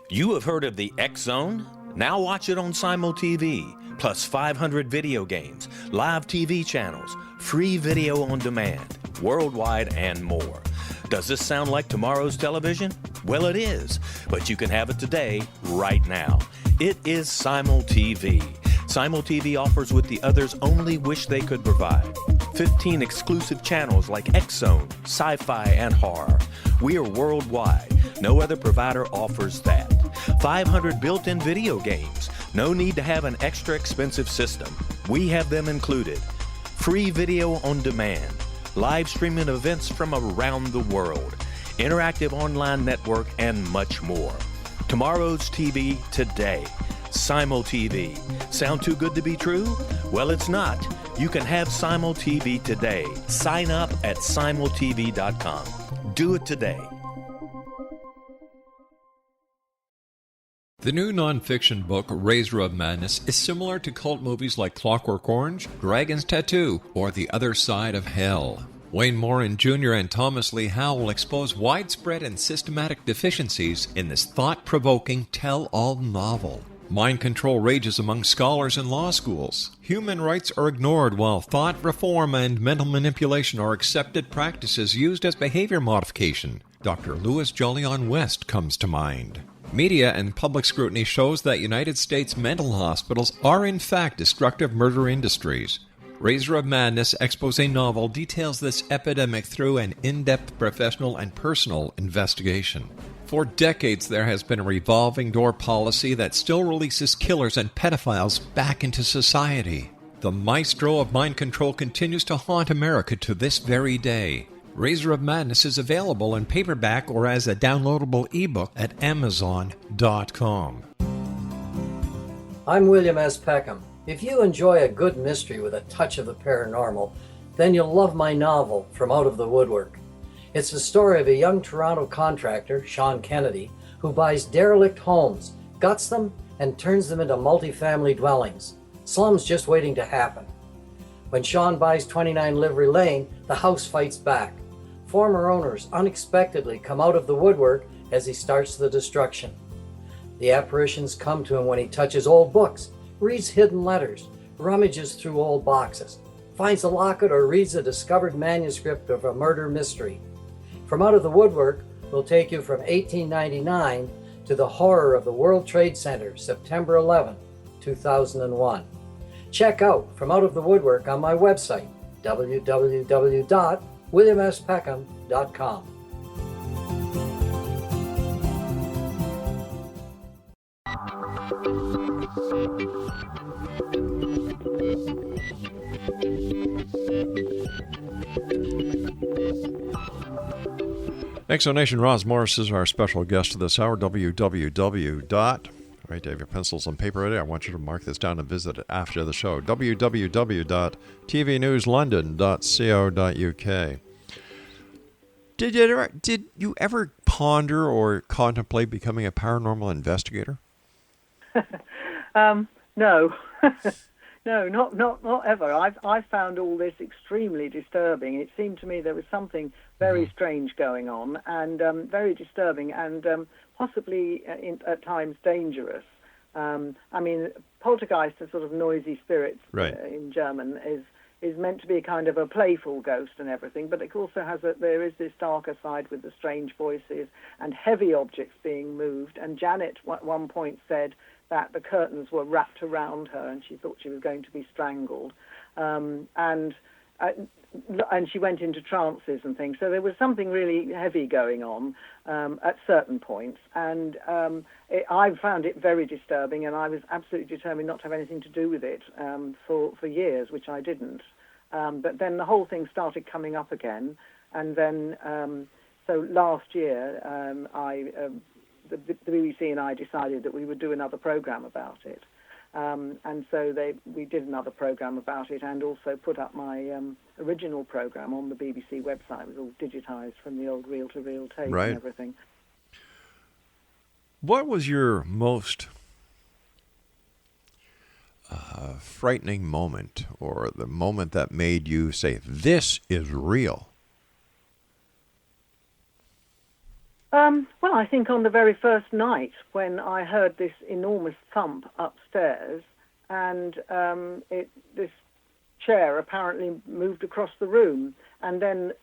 You have heard of the X-Zone? Now watch it on Simul TV, plus 500 video games, live TV channels, free video on demand, worldwide, and more. Does this sound like tomorrow's television? Well, it is, but you can have it today, right now. It is Simul TV. Simul TV offers what the others only wish they could provide. 15 exclusive channels like X-Zone, Sci-Fi, and Horror. We are worldwide. No other provider offers that. 500 built-in video games. No need to have an extra expensive system. We have them included. Free video on demand. Live streaming events from around the world. Interactive online network, and much more. Tomorrow's TV today. Simul TV. Sound too good to be true? Well, it's not. You can have Simul TV today. Sign up at simultv.com. Do it today. The new nonfiction book, Razor of Madness, is similar to cult movies like Clockwork Orange, Dragon's Tattoo, or The Other Side of Hell. Wayne Morin Jr. and Thomas Lee Howell expose widespread and systematic deficiencies in this thought-provoking tell-all novel. Mind control rages among scholars in law schools. Human rights are ignored while thought reform and mental manipulation are accepted practices used as behavior modification. Dr. Louis Jolyon West comes to mind. Media and public scrutiny shows that United States mental hospitals are in fact destructive murder industries. Razor of Madness expose novel details this epidemic through an in-depth professional and personal investigation. For decades, there has been a revolving door policy that still releases killers and pedophiles back into society. The maestro of mind control continues to haunt America to this very day. Razor of Madness is available in paperback or as a downloadable ebook at Amazon.com. I'm William S. Peckham. If you enjoy a good mystery with a touch of the paranormal, then you'll love my novel, From Out of the Woodwork. It's the story of a young Toronto contractor, Sean Kennedy, who buys derelict homes, guts them, and turns them into multifamily dwellings. Slums just waiting to happen. When Sean buys 29 Livery Lane, the house fights back. former owners unexpectedly come out of the woodwork as he starts the destruction. The apparitions come to him when he touches old books, reads hidden letters, rummages through old boxes, finds a locket, or reads a discovered manuscript of a murder mystery. From Out of the Woodwork will take you from 1899 to the horror of the World Trade Center, September 11, 2001. Check out From Out of the Woodwork on my website, www.williamspeckham.com. Exonation Roz Morris is our special guest of this hour. www. Right, have your pencils and paper ready. I want you to mark this down and visit it after the show. www.tvnewslondon.co.uk. Did you ever ponder or contemplate becoming a paranormal investigator? No. No, not ever. I found all this extremely disturbing. It seemed to me there was something very strange going on, and very disturbing, and possibly at times dangerous. I mean, poltergeist, a sort of noisy spirit in German, is meant to be kind of a playful ghost and everything, but it also has there is this darker side with the strange voices and heavy objects being moved. And Janet at one point said that the curtains were wrapped around her and she thought she was going to be strangled. And she went into trances and things. So there was something really heavy going on at certain points. And I found it very disturbing, and I was absolutely determined not to have anything to do with it for years, which I didn't. But then the whole thing started coming up again. And then, so last year, the BBC and I decided that we would do another program about it. And so we did another program about it, and also put up my original program on the BBC website. It was all digitized from the old reel-to-reel tape and everything. What was your most frightening moment, or the moment that made you say, this is real? Well, I think on the very first night when I heard this enormous thump upstairs, and this chair apparently moved across the room. And then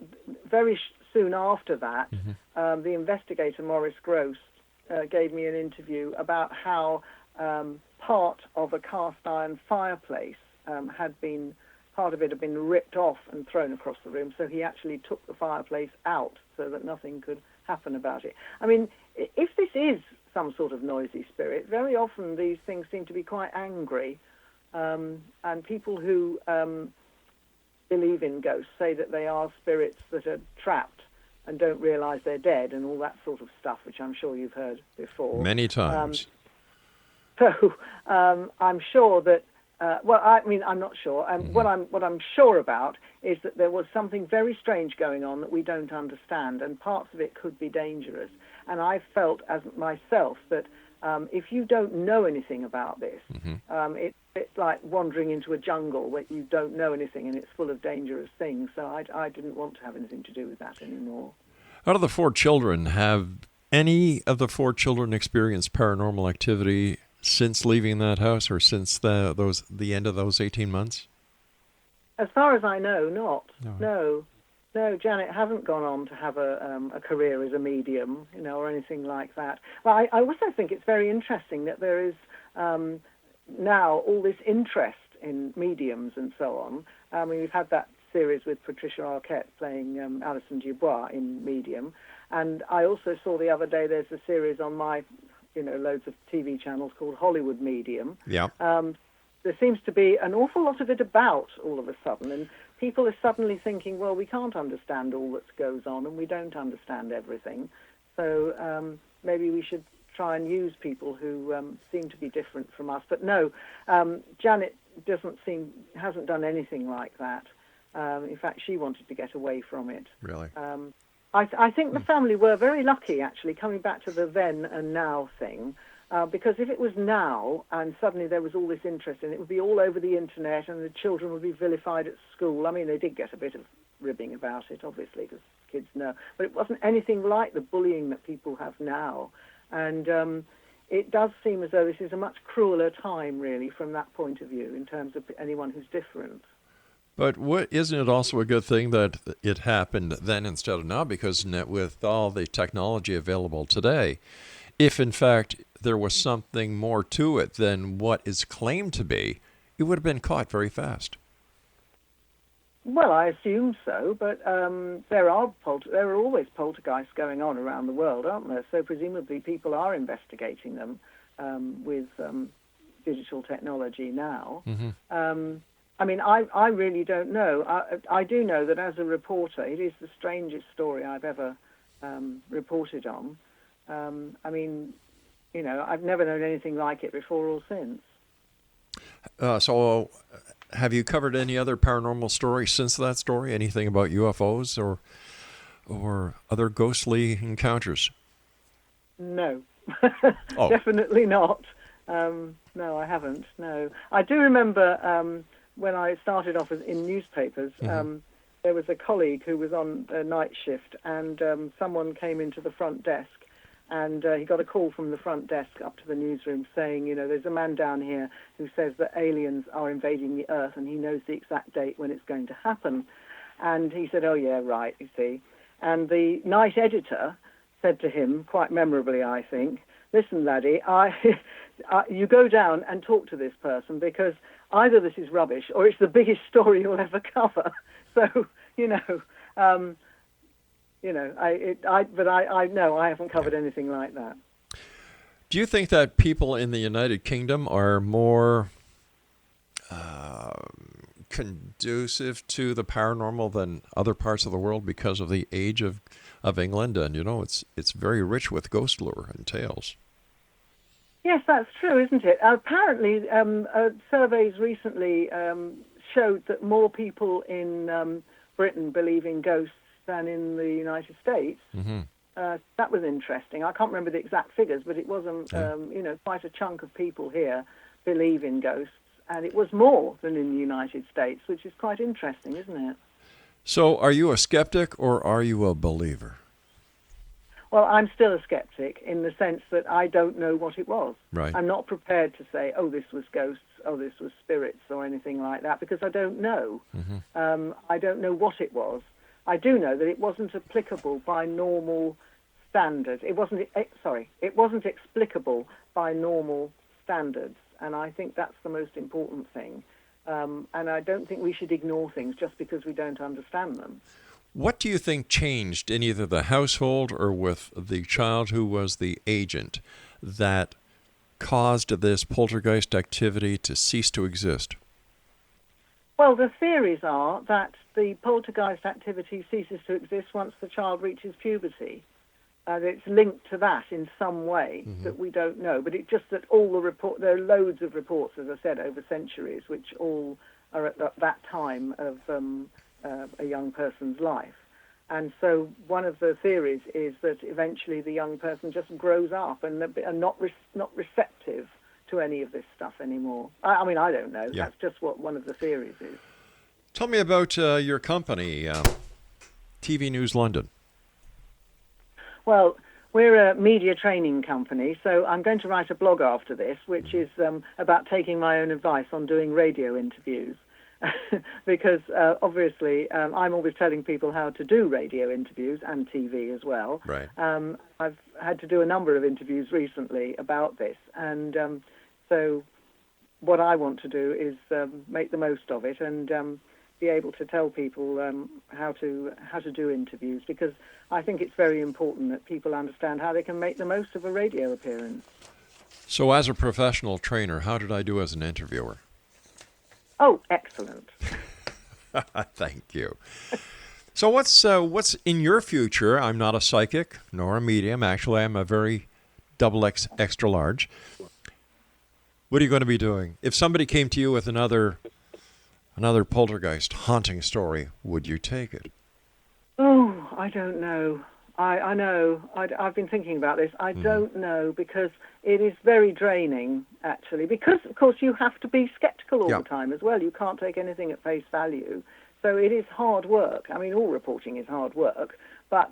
very soon after that, the investigator, Maurice Grosse, gave me an interview about how part of a cast iron fireplace part of it had been ripped off and thrown across the room. So he actually took the fireplace out so that nothing could happen about it. I mean, if this is some sort of noisy spirit, very often these things seem to be quite angry, and people who believe in ghosts say that they are spirits that are trapped and don't realize they're dead and all that sort of stuff, which I'm sure you've heard before. Many times. So I'm sure that I'm not sure. What I'm sure about is that there was something very strange going on that we don't understand, and parts of it could be dangerous. And I felt as myself that if you don't know anything about this, it's like wandering into a jungle where you don't know anything and it's full of dangerous things. So I didn't want to have anything to do with that anymore. Out of the 4 children, have any of the 4 children experienced paranormal activity since leaving that house, or since the end of those 18 months? As far as I know, not. No, Janet hasn't gone on to have a career as a medium, or anything like that. Well, I also think it's very interesting that there is now all this interest in mediums and so on. I mean, we've had that series with Patricia Arquette playing Alison Dubois in Medium, and I also saw the other day there's a series on my loads of TV channels called Hollywood Medium. Yeah. There seems to be an awful lot of it about all of a sudden, and people are suddenly thinking, well, we can't understand all that goes on, and we don't understand everything. So maybe we should try and use people who seem to be different from us. But no, Janet hasn't done anything like that. In fact, she wanted to get away from it. Really? I think the family were very lucky, actually, coming back to the then and now thing, because if it was now and suddenly there was all this interest in it, it would be all over the internet and the children would be vilified at school. I mean, they did get a bit of ribbing about it, obviously, because kids know. But it wasn't anything like the bullying that people have now. And it does seem as though this is a much crueler time, really, from that point of view, in terms of anyone who's different. But isn't it also a good thing that it happened then instead of now? Because with all the technology available today, if in fact there was something more to it than what is claimed to be, it would have been caught very fast. Well, I assume so, but there are always poltergeists going on around the world, aren't there? So presumably people are investigating them with digital technology now. Mm-hmm. I mean, I really don't know. I do know that as a reporter, it is the strangest story I've ever reported on. I mean, you know, I've never known anything like it before or since. So have you covered any other paranormal stories since that story? Anything about UFOs or other ghostly encounters? No, Oh. Definitely not. No, I haven't. No, I do remember when I started off in newspapers. Mm-hmm. There was a colleague who was on a night shift, and someone came into the front desk, and he got a call from the front desk up to the newsroom saying, you know, there's a man down here who says that aliens are invading the Earth, and he knows the exact date when it's going to happen. And he said, oh, yeah, right, you see. And the night editor said to him, quite memorably, I think, listen, laddie, you go down and talk to this person, because either this is rubbish or it's the biggest story you'll ever cover. So, I know I haven't covered anything like that. Do you think that people in the United Kingdom are more conducive to the paranormal than other parts of the world because of the age of England? And, you know, it's very rich with ghost lore and tales. Yes, that's true, isn't it? Apparently, surveys recently showed that more people in Britain believe in ghosts than in the United States. Mm-hmm. That was interesting. I can't remember the exact figures, but it wasn't, quite a chunk of people here believe in ghosts, and it was more than in the United States, which is quite interesting, isn't it? So are you a skeptic or are you a believer? Well, I'm still a skeptic in the sense that I don't know what it was. Right. I'm not prepared to say, oh, this was ghosts, oh, this was spirits or anything like that, because I don't know. Mm-hmm. I don't know what it was. I do know that it wasn't applicable by normal standards. It wasn't explicable by normal standards, and I think that's the most important thing. And I don't think we should ignore things just because we don't understand them. What do you think changed in either the household or with the child who was the agent that caused this poltergeist activity to cease to exist? Well, the theories are that the poltergeist activity ceases to exist once the child reaches puberty. It's linked to that in some way that we don't know. But it's just that there are loads of reports, as I said, over centuries, which all are at that time of a young person's life. And so one of the theories is that eventually the young person just grows up and are not receptive to any of this stuff anymore. I mean, I don't know. Yeah. That's just what one of the theories is. Tell me about your company, TV News London. Well, we're a media training company, so I'm going to write a blog after this, which is about taking my own advice on doing radio interviews. Because obviously I'm always telling people how to do radio interviews and TV as well. Right. I've had to do a number of interviews recently about this, and so what I want to do is make the most of it and be able to tell people how to do interviews, because I think it's very important that people understand how they can make the most of a radio appearance. So as a professional trainer, how did I do as an interviewer? Oh, excellent. Thank you. So what's in your future? I'm not a psychic nor a medium. Actually, I'm a very XX extra large. What are you going to be doing? If somebody came to you with another poltergeist haunting story, would you take it? Oh, I don't know. I know. I've been thinking about this. I don't know, because it is very draining, actually. Because, of course, you have to be skeptical all the time as well. You can't take anything at face value. So it is hard work. I mean, all reporting is hard work. but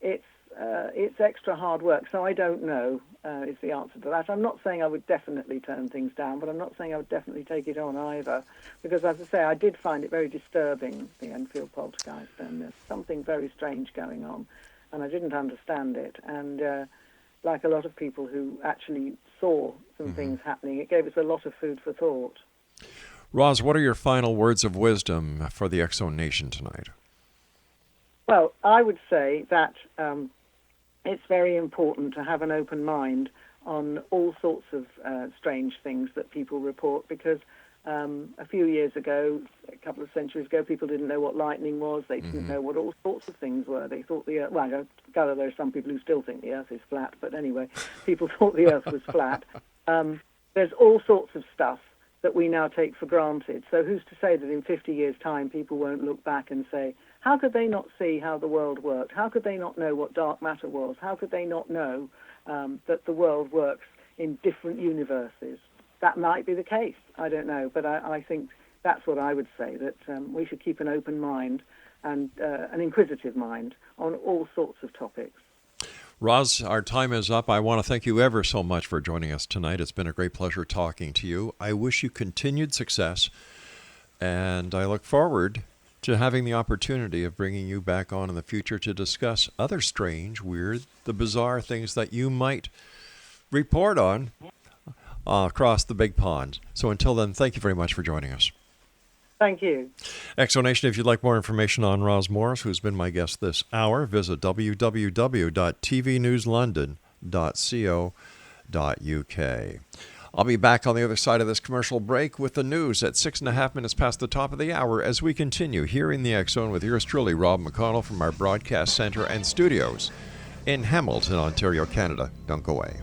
it's extra hard work. So I don't know is the answer to that. I'm not saying I would definitely turn things down, but I'm not saying I would definitely take it on either, because as I say, I did find it very disturbing, the Enfield Poltergeist, and there's something very strange going on, and I didn't understand it. And like a lot of people who actually saw some things happening, it gave us a lot of food for thought. Roz, what are your final words of wisdom for the X Zone Nation tonight? Well, I would say that it's very important to have an open mind on all sorts of strange things that people report, because a few years ago, a couple of centuries ago, people didn't know what lightning was. They didn't know what all sorts of things were. They thought the Earth, well, I gather there are some people who still think the Earth is flat, but anyway, people thought the Earth was flat. There's all sorts of stuff that we now take for granted. So who's to say that in 50 years' time people won't look back and say, how could they not see how the world worked? How could they not know what dark matter was? How could they not know that the world works in different universes? That might be the case. I don't know. But I think that's what I would say, that we should keep an open mind and an inquisitive mind on all sorts of topics. Roz, our time is up. I want to thank you ever so much for joining us tonight. It's been a great pleasure talking to you. I wish you continued success, and I look forward to having the opportunity of bringing you back on in the future to discuss other strange, weird, the bizarre things that you might report on across the big pond. So until then, thank you very much for joining us. Thank you. Explanation, if you'd like more information on Roz Morris, who's been my guest this hour, visit www.tvnewslondon.co.uk. I'll be back on the other side of this commercial break with the news at 6.5 minutes past the top of the hour as we continue here in the X Zone with yours truly, Rob McConnell, from our broadcast center and studios in Hamilton, Ontario, Canada. Don't go away.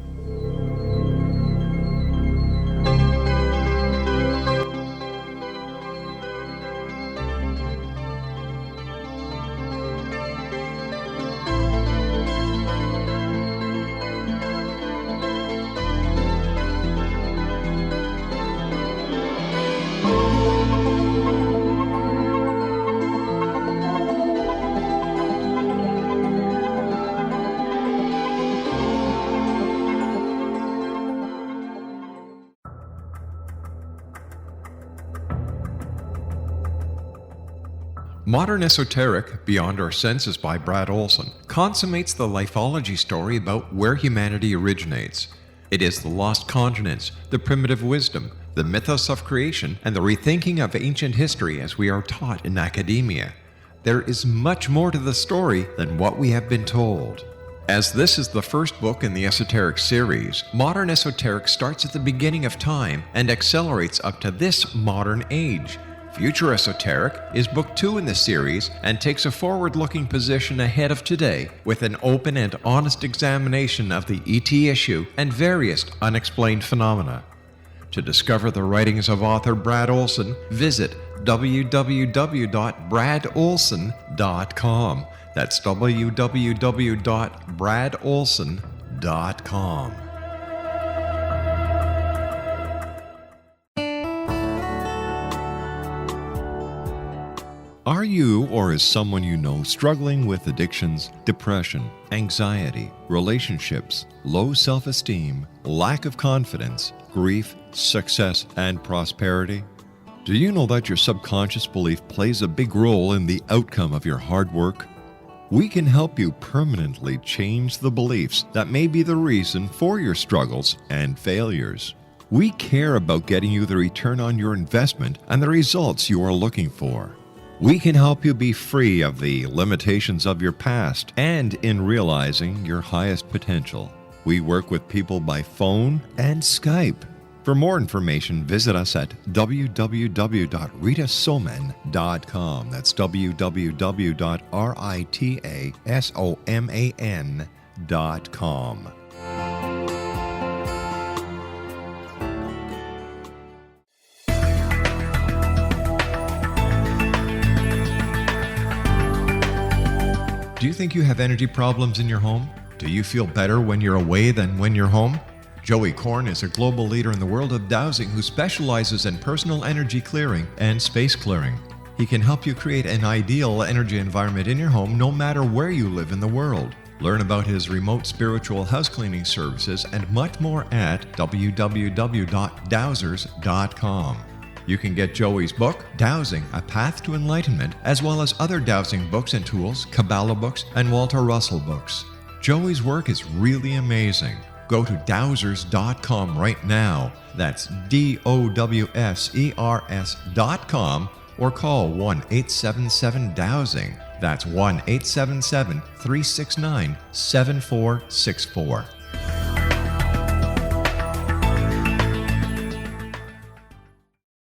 Modern Esoteric, Beyond Our Senses by Brad Olson, consummates the lifeology story about where humanity originates. It is the lost continents, the primitive wisdom, the mythos of creation, and the rethinking of ancient history as we are taught in academia. There is much more to the story than what we have been told. As this is the first book in the Esoteric series, Modern Esoteric starts at the beginning of time and accelerates up to this modern age. Future Esoteric is book 2 in the series and takes a forward-looking position ahead of today with an open and honest examination of the ET issue and various unexplained phenomena. To discover the writings of author Brad Olson, visit www.bradolson.com. That's www.bradolson.com. Are you or is someone you know struggling with addictions, depression, anxiety, relationships, low self-esteem, lack of confidence, grief, success, and prosperity? Do you know that your subconscious belief plays a big role in the outcome of your hard work? We can help you permanently change the beliefs that may be the reason for your struggles and failures. We care about getting you the return on your investment and the results you are looking for. We can help you be free of the limitations of your past and in realizing your highest potential. We work with people by phone and Skype. For more information, visit us at www.ritasoman.com. That's www.ritasoman.com. Do you think you have energy problems in your home? Do you feel better when you're away than when you're home? Joey Korn is a global leader in the world of dowsing who specializes in personal energy clearing and space clearing. He can help you create an ideal energy environment in your home no matter where you live in the world. Learn about his remote spiritual house cleaning services and much more at www.dowsers.com. You can get Joey's book, Dowsing, A Path to Enlightenment, as well as other dowsing books and tools, Kabbalah books, and Walter Russell books. Joey's work is really amazing. Go to dowsers.com right now. That's DOWSERS.com or call 1-877-DOWSING. That's 1-877-369-7464.